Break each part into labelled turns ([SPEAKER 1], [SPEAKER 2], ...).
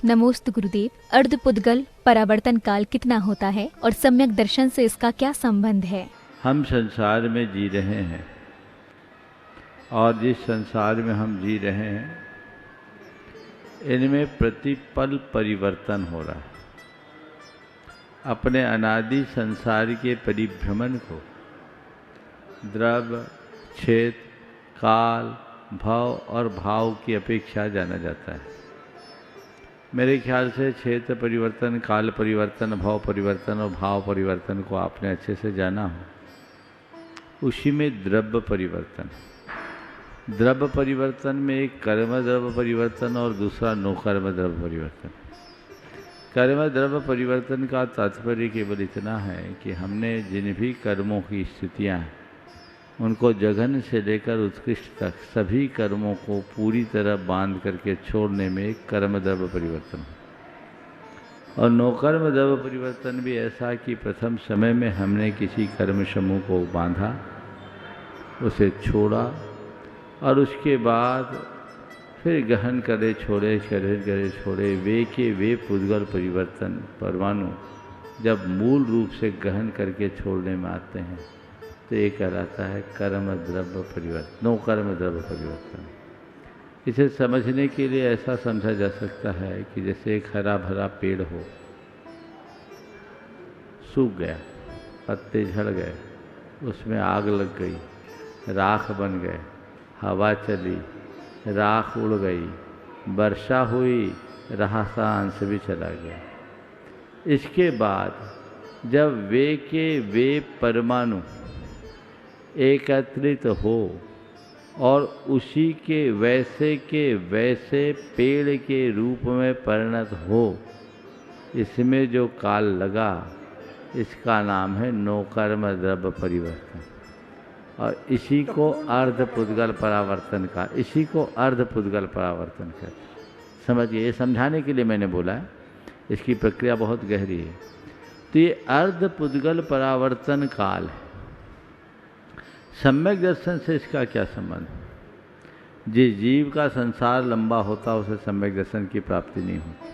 [SPEAKER 1] नमोस्तु गुरुदेव। अर्धपुद्गल परावर्तन काल कितना होता है और सम्यक दर्शन से इसका क्या संबंध है?
[SPEAKER 2] हम संसार में जी रहे हैं और जिस संसार में हम जी रहे हैं इनमें प्रतिपल परिवर्तन हो रहा है। अपने अनादि संसार के परिभ्रमण को द्रव्य, क्षेत्र, काल, भव और भाव की अपेक्षा जाना जाता है। मेरे ख्याल से क्षेत्र परिवर्तन, काल परिवर्तन, भाव परिवर्तन और भाव परिवर्तन को आपने अच्छे से जाना हो। उसी में द्रव्य परिवर्तन, द्रव्य परिवर्तन में एक कर्म द्रव्य परिवर्तन और दूसरा नोकर्म द्रव्य परिवर्तन। कर्म द्रव्य परिवर्तन का तात्पर्य केवल इतना है कि हमने जिन भी कर्मों की स्थितियाँ हैं उनको जघन्य से लेकर उत्कृष्ट तक सभी कर्मों को पूरी तरह बांध करके छोड़ने में एक कर्म द्रव्य परिवर्तन है। और नौकर्म द्रव्य परिवर्तन भी ऐसा कि प्रथम समय में हमने किसी कर्म समूह को बांधा, उसे छोड़ा और उसके बाद फिर गहन करे छोड़े, शरीर करे छोड़े, वे के वे पुद्गल परिवर्तन परमाणु जब मूल रूप से गहन करके छोड़ने में आते हैं तो ये कहलाता है कर्म द्रव्य परिवर्तन, नौकर्म द्रव्य परिवर्तन। इसे समझने के लिए ऐसा समझा जा सकता है कि जैसे एक हरा भरा पेड़ हो, सूख गया, पत्ते झड़ गए, उसमें आग लग गई, राख बन गए, हवा चली, राख उड़ गई, वर्षा हुई, रहा सा अंश भी चला गया। इसके बाद जब वे के वे परमाणु एकत्रित हो और उसी के वैसे पेड़ के रूप में परिणत हो, इसमें जो काल लगा इसका नाम है नौकर्म द्रव्य परिवर्तन। और इसी को अर्धपुद्गल परावर्तन का, इसी को अर्धपुद्गल परावर्तन कहते हैं। समझिए, ये समझाने के लिए मैंने बोला है, इसकी प्रक्रिया बहुत गहरी है। तो ये अर्धपुद्गल परावर्तन काल है। सम्यक दर्शन से इसका क्या संबंध? जिस जीव का संसार लंबा होता उसे सम्यक दर्शन की प्राप्ति नहीं होती।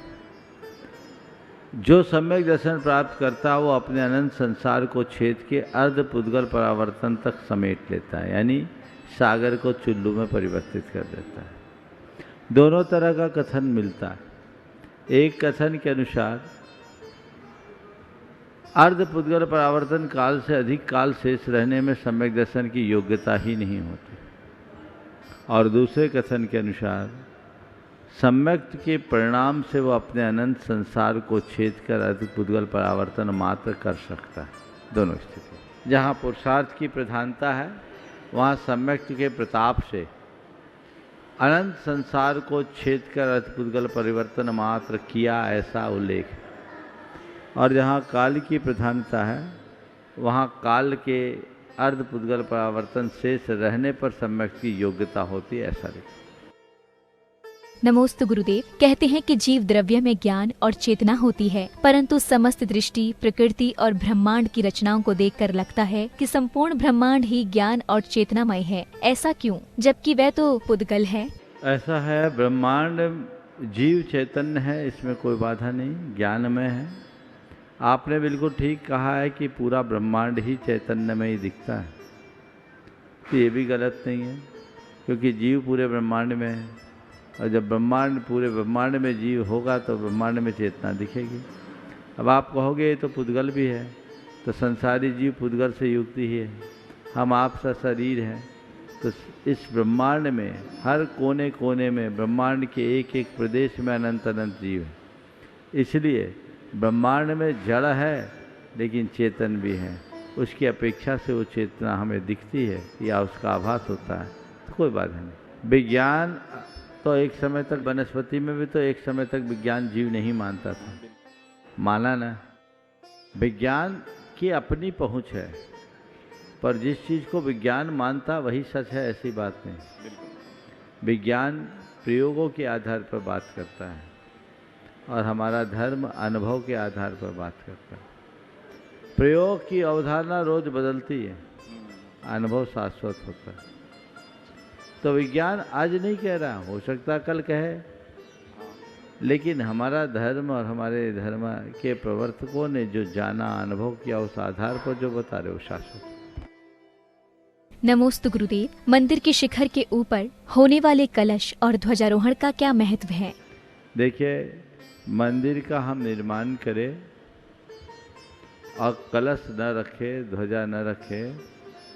[SPEAKER 2] जो सम्यक दर्शन प्राप्त करता है वो अपने अनंत संसार को छेद के अर्धपुद्गल परावर्तन तक समेट लेता है, यानी सागर को चुल्लू में परिवर्तित कर देता है। दोनों तरह का कथन मिलता है। एक कथन के अनुसार अर्धपुद्गल परावर्तन काल से अधिक काल शेष रहने में सम्यक दर्शन की योग्यता ही नहीं होती, और दूसरे कथन के अनुसार सम्यक के परिणाम से वो अपने अनंत संसार को छेद कर अर्धपुद्गल परावर्तन मात्र कर सकता है। दोनों स्थिति, जहाँ पुरुषार्थ की प्रधानता है वहाँ सम्यक के प्रताप से अनंत संसार को छेद कर अर्धपुद्गल परिवर्तन मात्र किया, ऐसा उल्लेख है। और जहाँ काल की प्रधानता है वहाँ काल के अर्धपुद्गल परावर्तन शेष रहने पर सम्यक की योग्यता होती है, ऐसा लिखा।
[SPEAKER 1] नमोस्तु गुरुदेव। कहते हैं कि जीव द्रव्य में ज्ञान और चेतना होती है, परंतु समस्त दृष्टि प्रकृति और ब्रह्मांड की रचनाओं को देखकर लगता है कि संपूर्ण ब्रह्मांड ही ज्ञान और चेतनामय है। ऐसा क्यों, जबकि वह तो पुद्गल है?
[SPEAKER 2] ऐसा है, ब्रह्मांड जीव चैतन्य है, इसमें कोई बाधा नहीं, ज्ञानमय है। आपने बिल्कुल ठीक कहा है कि पूरा ब्रह्मांड ही चैतन्य में ही दिखता है, तो ये भी गलत नहीं है, क्योंकि जीव पूरे ब्रह्मांड में है। और जब पूरे ब्रह्मांड में जीव होगा तो ब्रह्मांड में चेतना दिखेगी। अब आप कहोगे ये तो पुद्गल भी है, तो संसारी जीव पुद्गल से युक्त ही है। हम आपसा शरीर हैं, तो इस ब्रह्मांड में हर कोने कोने में ब्रह्मांड के एक एक प्रदेश में अनंत अनंत जीव है। इसलिए ब्रह्मांड में जड़ है लेकिन चेतन भी है, उसकी अपेक्षा से वो चेतना हमें दिखती है या उसका आभास होता है, तो कोई बात नहीं। विज्ञान तो एक समय तक, वनस्पति में भी तो एक समय तक विज्ञान जीव नहीं मानता था, माना ना। विज्ञान की अपनी पहुंच है, पर जिस चीज़ को विज्ञान मानता वही सच है, ऐसी बात नहीं। विज्ञान प्रयोगों के आधार पर बात करता है और हमारा धर्म अनुभव के आधार पर बात करता है। प्रयोग की अवधारणा रोज बदलती है, अनुभव शाश्वत होता है। तो विज्ञान आज नहीं कह रहा, हो सकता कल कहे, लेकिन हमारा धर्म और हमारे धर्म के प्रवर्तकों ने जो जाना, अनुभव किया, उस आधार पर जो बता रहे हो शाश्वत।
[SPEAKER 1] नमोस्तु गुरुदेव, मंदिर के शिखर के ऊपर होने वाले कलश और ध्वजारोहण का क्या महत्व है?
[SPEAKER 2] देखिए, मंदिर का हम निर्माण करें और कलश न रखे, ध्वजा न रखे,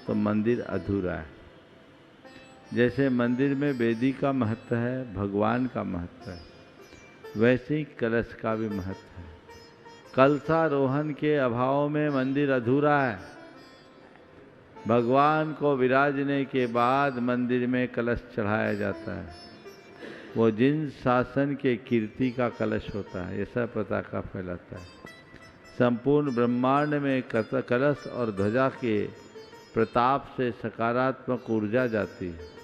[SPEAKER 2] तो मंदिर अधूरा है। जैसे मंदिर में वेदी का महत्व है, भगवान का महत्व है, वैसे ही कलश का भी महत्व है। कलशारोहण के अभाव में मंदिर अधूरा है। भगवान को विराजने के बाद मंदिर में कलश चढ़ाया जाता है। वो जिन शासन के कीर्ति का कलश होता है, ऐसा पताका फैलाता है। संपूर्ण ब्रह्मांड में कलश और ध्वजा के प्रताप से सकारात्मक ऊर्जा जाती है।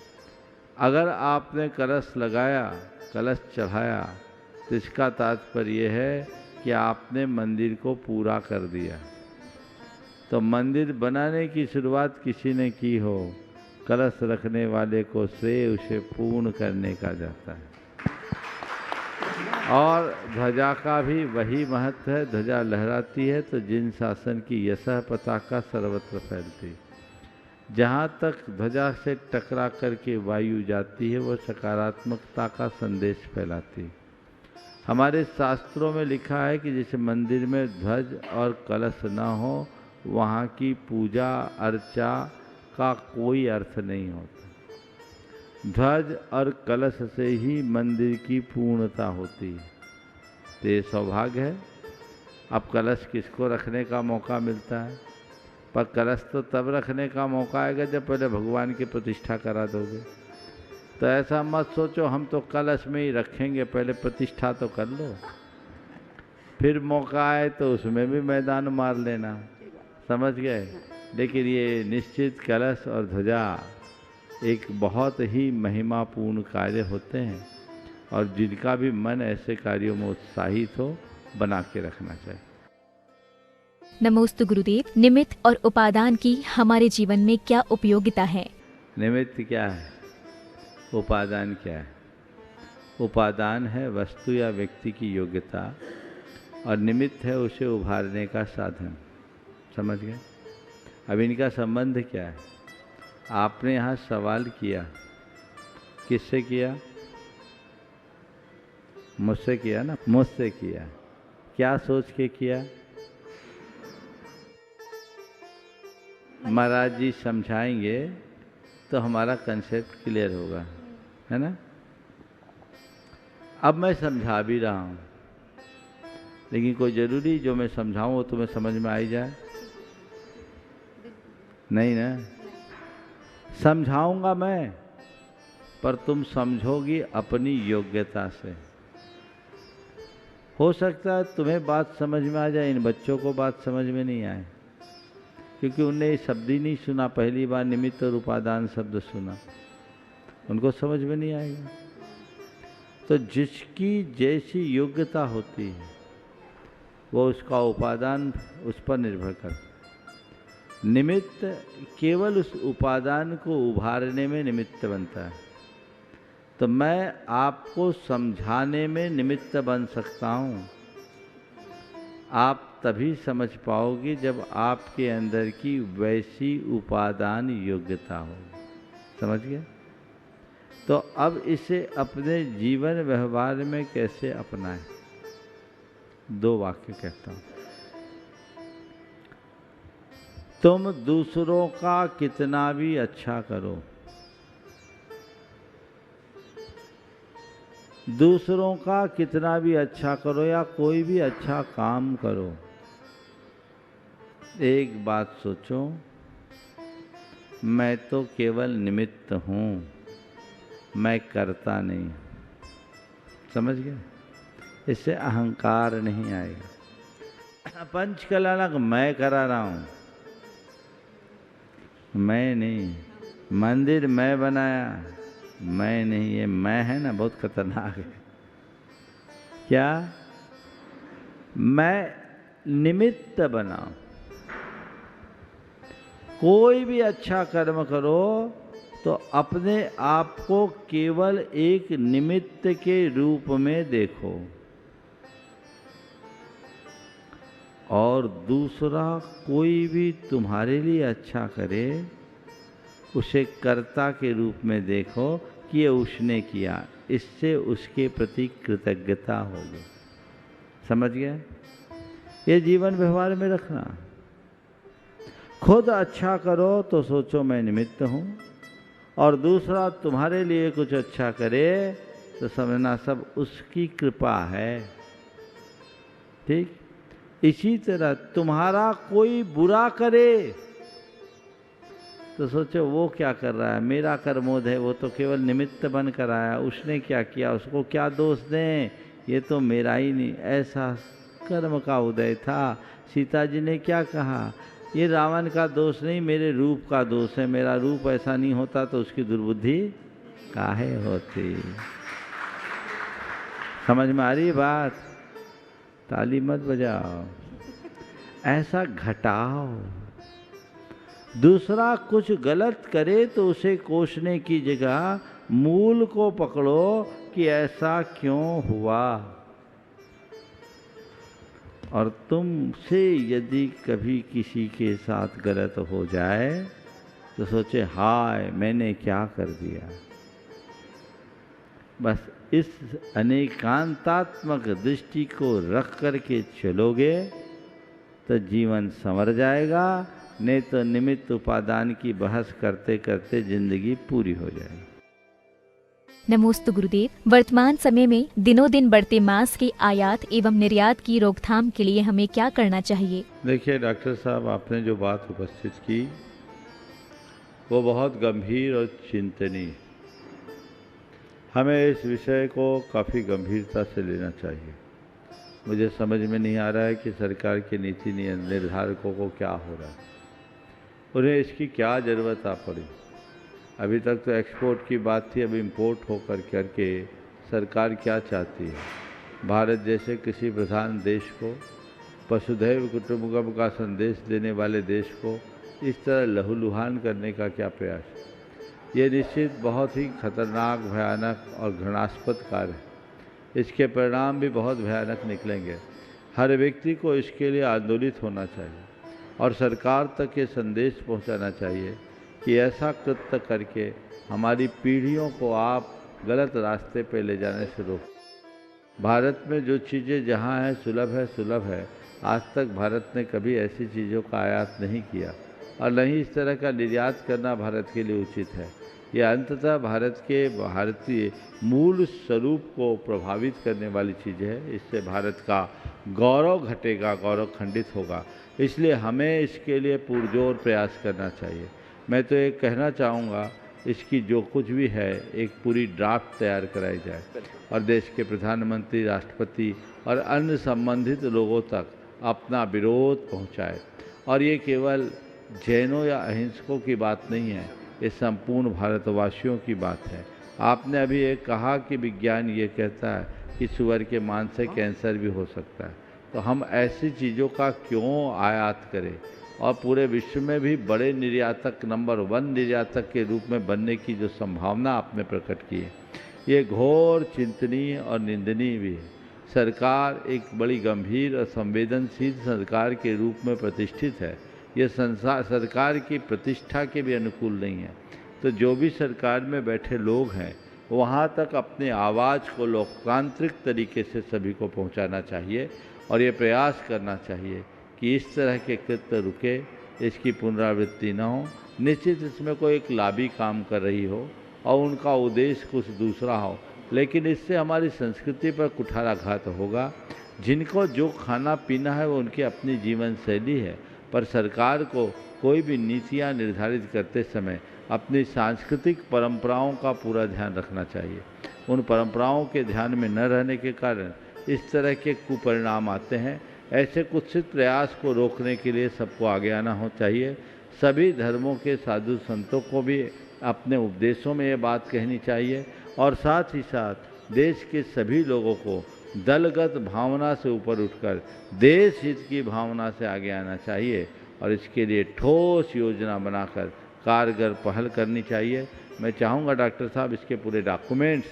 [SPEAKER 2] अगर आपने कलश लगाया, कलश चढ़ाया, तो इसका तात्पर्य है कि आपने मंदिर को पूरा कर दिया। तो मंदिर बनाने की शुरुआत किसी ने की हो, कलश रखने वाले को श्रेय उसे पूर्ण करने का जाता है। और ध्वजा का भी वही महत्व है। ध्वजा लहराती है तो जिन शासन की यशः पताका सर्वत्र फैलती। जहाँ तक ध्वजा से टकरा करके वायु जाती है, वो सकारात्मकता का संदेश फैलाती है। हमारे शास्त्रों में लिखा है कि जैसे मंदिर में ध्वज और कलश न हो, वहाँ की पूजा अर्चा का कोई अर्थ नहीं होता। ध्वज और कलश से ही मंदिर की पूर्णता होती है। तो ये सौभाग्य है। अब कलश किसको रखने का मौका मिलता है? पर कलश तो तब रखने का मौका आएगा जब पहले भगवान की प्रतिष्ठा करा दोगे। तो ऐसा मत सोचो हम तो कलश में ही रखेंगे, पहले प्रतिष्ठा तो कर लो, फिर मौका आए तो उसमें भी मैदान मार लेना। समझ गए? लेकिन ये निश्चित कलश और ध्वजा एक बहुत ही महिमापूर्ण कार्य होते हैं, और जिनका भी मन ऐसे कार्यों में उत्साहित हो, बना के रखना चाहिए।
[SPEAKER 1] नमोस्तु गुरुदेव, निमित्त और उपादान की हमारे जीवन में क्या उपयोगिता है?
[SPEAKER 2] निमित्त क्या है? उपादान क्या है? उपादान है वस्तु या व्यक्ति की योग्यता, और निमित्त है उसे उभारने का साधन। समझ गए? अब इनका संबंध क्या है? आपने यहाँ सवाल किया, किससे किया? मुझसे किया ना? मुझसे किया। क्या सोच के किया? महाराज जी समझाएंगे तो हमारा कंसेप्ट क्लियर होगा, है ना? अब मैं समझा भी रहा हूँ, लेकिन कोई ज़रूरी जो मैं समझाऊँ वो तुम्हें समझ में आ ही जाए? नहीं ना? समझाऊंगा मैं, पर तुम समझोगी अपनी योग्यता से। हो सकता है तुम्हें बात समझ में आ जाए, इन बच्चों को बात समझ में नहीं आए, क्योंकि उनने ये शब्द ही नहीं सुना। पहली बार निमित्त और उपादान शब्द सुना, उनको समझ में नहीं आएगा। तो जिसकी जैसी योग्यता होती है, वो उसका उपादान उस पर निर्भर करता है। निमित्त केवल उस उपादान को उभारने में निमित्त बनता है। तो मैं आपको समझाने में निमित्त बन सकता हूँ। आप तभी समझ पाओगे जब आपके अंदर की वैसी उपादान योग्यता हो। समझ गए? तो अब इसे अपने जीवन व्यवहार में कैसे अपनाएं? 2 वाक्य कहता हूँ। तुम दूसरों का कितना भी अच्छा करो, दूसरों का कितना भी अच्छा करो या कोई भी अच्छा काम करो, एक बात सोचो, मैं तो केवल निमित्त हूँ, मैं करता नहीं। समझ गए? इससे अहंकार नहीं आएगा। पंचकलानक मैं करा रहा हूँ, मैं नहीं। मंदिर मैं बनाया, मैं नहीं। ये मैं है ना, बहुत खतरनाक है। क्या? मैं निमित्त बना। कोई भी अच्छा कर्म करो तो अपने आप को केवल एक निमित्त के रूप में देखो, और दूसरा कोई भी तुम्हारे लिए अच्छा करे उसे कर्ता के रूप में देखो कि ये उसने किया, इससे उसके प्रति कृतज्ञता होगी। समझ गए? ये जीवन व्यवहार में रखना। खुद अच्छा करो तो सोचो मैं निमित्त हूँ, और दूसरा तुम्हारे लिए कुछ अच्छा करे तो समझना सब उसकी कृपा है। ठीक? इसी तरह तुम्हारा कोई बुरा करे तो सोचो वो क्या कर रहा है, मेरा कर्मोद है, वो तो केवल निमित्त बन कर आया, उसने क्या किया, उसको क्या दोष दें, ये तो मेरा ही नहीं। ऐसा कर्म का उदय था। सीता जी ने क्या कहा, ये रावण का दोष नहीं, मेरे रूप का दोष है, मेरा रूप ऐसा नहीं होता तो उसकी दुर्बुद्धि काहे होती। समझ में आ रही है बात? ताली मत बजाओ, ऐसा घटाओ। दूसरा कुछ गलत करे तो उसे कोसने की जगह मूल को पकड़ो कि ऐसा क्यों हुआ। और तुमसे यदि कभी किसी के साथ गलत हो जाए तो सोचे हाय मैंने क्या कर दिया। बस इस अनेकांतात्मक दृष्टि को रख करके चलोगे तो जीवन संवर जाएगा, नहीं तो निमित्त उपादान की बहस करते करते जिंदगी पूरी हो जाएगी।
[SPEAKER 1] नमोस्तु गुरुदेव। वर्तमान समय में दिनों दिन बढ़ते मांस के आयात एवं निर्यात की रोकथाम के लिए हमें क्या करना चाहिए?
[SPEAKER 2] देखिए डॉक्टर साहब, आपने जो बात उपस्थित की वो बहुत गंभीर और चिंतनीय। हमें इस विषय को काफ़ी गंभीरता से लेना चाहिए। मुझे समझ में नहीं आ रहा है कि सरकार के नीति निर्धारकों को क्या हो रहा है, उन्हें इसकी क्या ज़रूरत आ पड़ी। अभी तक तो एक्सपोर्ट की बात थी, अब इंपोर्ट होकर करके सरकार क्या चाहती है। भारत जैसे किसी प्रधान देश को, वसुधैव कुटुंबकम का संदेश देने वाले देश को इस तरह लहूलुहान करने का क्या प्रयास है। ये निश्चित बहुत ही खतरनाक, भयानक और घृणास्पद कार्य है। इसके परिणाम भी बहुत भयानक निकलेंगे। हर व्यक्ति को इसके लिए आंदोलित होना चाहिए और सरकार तक ये संदेश पहुंचाना चाहिए कि ऐसा कृत्य करके हमारी पीढ़ियों को आप गलत रास्ते पे ले जाने से रोक। भारत में जो चीज़ें जहाँ हैं सुलभ है। आज तक भारत ने कभी ऐसी चीज़ों का आयात नहीं किया और न ही इस तरह का निर्यात करना भारत के लिए उचित है। यह अंततः भारत के भारतीय मूल स्वरूप को प्रभावित करने वाली चीज़ है। इससे भारत का गौरव घटेगा, गौरव खंडित होगा। इसलिए हमें इसके लिए पुरजोर प्रयास करना चाहिए। मैं तो ये कहना चाहूँगा, इसकी जो कुछ भी है एक पूरी ड्राफ्ट तैयार कराई जाए और देश के प्रधानमंत्री, राष्ट्रपति और अन्य संबंधित लोगों तक अपना विरोध पहुँचाए। और ये केवल जैनों या अहिंसकों की बात नहीं है, ये संपूर्ण भारतवासियों की बात है। आपने अभी एक कहा कि विज्ञान ये कहता है कि सुअर के मांस से कैंसर भी हो सकता है, तो हम ऐसी चीज़ों का क्यों आयात करें और पूरे विश्व में भी बड़े निर्यातक, नंबर 1 निर्यातक के रूप में बनने की जो संभावना आपने प्रकट की है, ये घोर चिंतनीय और निंदनीय भी है। सरकार एक बड़ी गंभीर और संवेदनशील सरकार के रूप में प्रतिष्ठित है। ये सरकार की प्रतिष्ठा के भी अनुकूल नहीं है। तो जो भी सरकार में बैठे लोग हैं वहाँ तक अपने आवाज़ को लोकतांत्रिक तरीके से सभी को पहुँचाना चाहिए और ये प्रयास करना चाहिए कि इस तरह के कृत्य रुके, इसकी पुनरावृत्ति न हो। निश्चित इसमें कोई एक लाबी काम कर रही हो और उनका उद्देश्य कुछ दूसरा हो, लेकिन इससे हमारी संस्कृति पर कुठाराघात होगा। जिनको जो खाना पीना है वो उनकी अपनी जीवन शैली है, पर सरकार को कोई भी नीतियाँ निर्धारित करते समय अपनी सांस्कृतिक परंपराओं का पूरा ध्यान रखना चाहिए। उन परंपराओं के ध्यान में न रहने के कारण इस तरह के कुपरिणाम आते हैं। ऐसे कुत्सित प्रयास को रोकने के लिए सबको आगे आना हो चाहिए। सभी धर्मों के साधु संतों को भी अपने उपदेशों में ये बात कहनी चाहिए और साथ ही साथ देश के सभी लोगों को दलगत भावना से ऊपर उठकर देश हित की भावना से आगे आना चाहिए और इसके लिए ठोस योजना बनाकर कारगर पहल करनी चाहिए। मैं चाहूँगा डॉक्टर साहब इसके पूरे डॉक्यूमेंट्स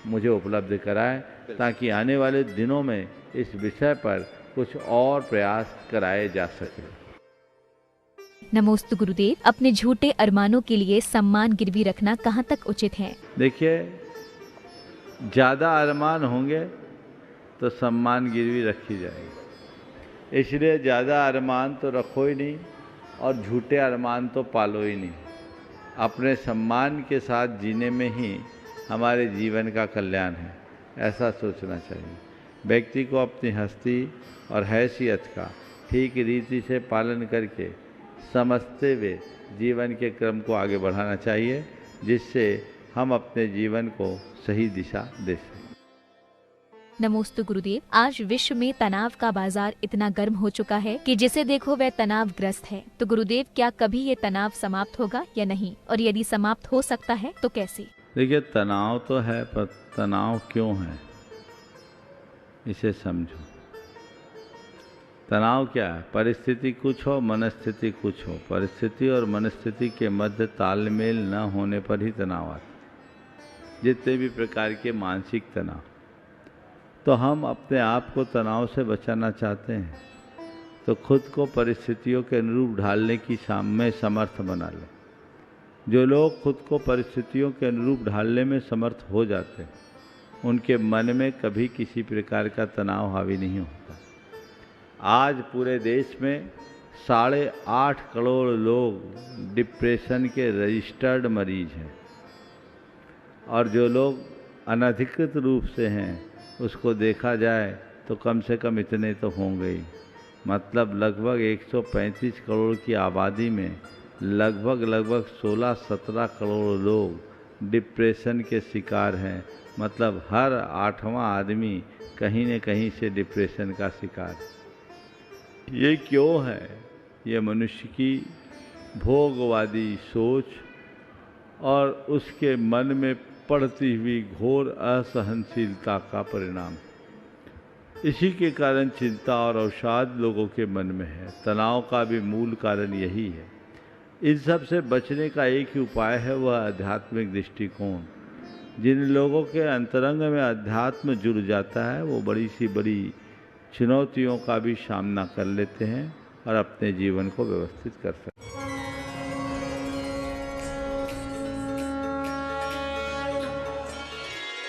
[SPEAKER 2] मुझे उपलब्ध कराएं ताकि आने वाले दिनों में इस विषय पर कुछ और प्रयास कराए जा सके।
[SPEAKER 1] नमोस्तु गुरुदेव, अपने झूठे अरमानों के लिए सम्मान गिरवी रखना कहाँ तक उचित है?
[SPEAKER 2] देखिए, ज़्यादा अरमान होंगे तो सम्मान गिरवी रखी जाएगी, इसलिए ज़्यादा अरमान तो रखो ही नहीं और झूठे अरमान तो पालो ही नहीं। अपने सम्मान के साथ जीने में ही हमारे जीवन का कल्याण है, ऐसा सोचना चाहिए। व्यक्ति को अपनी हस्ती और हैसियत का ठीक रीति से पालन करके समझते हुए जीवन के क्रम को आगे बढ़ाना चाहिए, जिससे हम अपने जीवन को सही दिशा दे सकें।
[SPEAKER 1] नमोस्तु गुरुदेव, आज विश्व में तनाव का बाजार इतना गर्म हो चुका है कि जिसे देखो वह तनावग्रस्त है। तो गुरुदेव, क्या कभी ये तनाव समाप्त होगा या नहीं, और यदि समाप्त हो सकता है तो कैसे?
[SPEAKER 2] देखिए, तनाव तो है, पर तनाव क्यों है इसे समझो। तनाव क्या है? परिस्थिति कुछ हो, मनस्थिति कुछ हो। परिस्थिति और मनस्थिति के मध्य तालमेल न होने पर ही तनाव आता है। जितने भी प्रकार के मानसिक तनाव, तो हम अपने आप को तनाव से बचाना चाहते हैं तो खुद को परिस्थितियों के अनुरूप ढालने की में समर्थ बना लें। जो लोग खुद को परिस्थितियों के अनुरूप ढालने में समर्थ हो जाते हैं, उनके मन में कभी किसी प्रकार का तनाव हावी नहीं होता। आज पूरे देश में 8.5 करोड़ लोग डिप्रेशन के रजिस्टर्ड मरीज हैं, और जो लोग अनधिकृत रूप से हैं उसको देखा जाए तो कम से कम इतने तो होंगे ही। मतलब लगभग 135 करोड़ की आबादी में लगभग 16-17 करोड़ लोग डिप्रेशन के शिकार हैं। मतलब हर 8वां आदमी कहीं न कहीं से डिप्रेशन का शिकार है। ये क्यों है? ये मनुष्य की भोगवादी सोच और उसके मन में पड़ती हुई घोर असहनशीलता का परिणाम है। इसी के कारण चिंता और अवसाद लोगों के मन में है। तनाव का भी मूल कारण यही है। इन सब से बचने का एक ही उपाय है, वह आध्यात्मिक दृष्टिकोण। जिन लोगों के अंतरंग में अध्यात्म जुड़ जाता है, वो बड़ी सी बड़ी चुनौतियों का भी सामना कर लेते हैं और अपने जीवन को व्यवस्थित कर सकते हैं।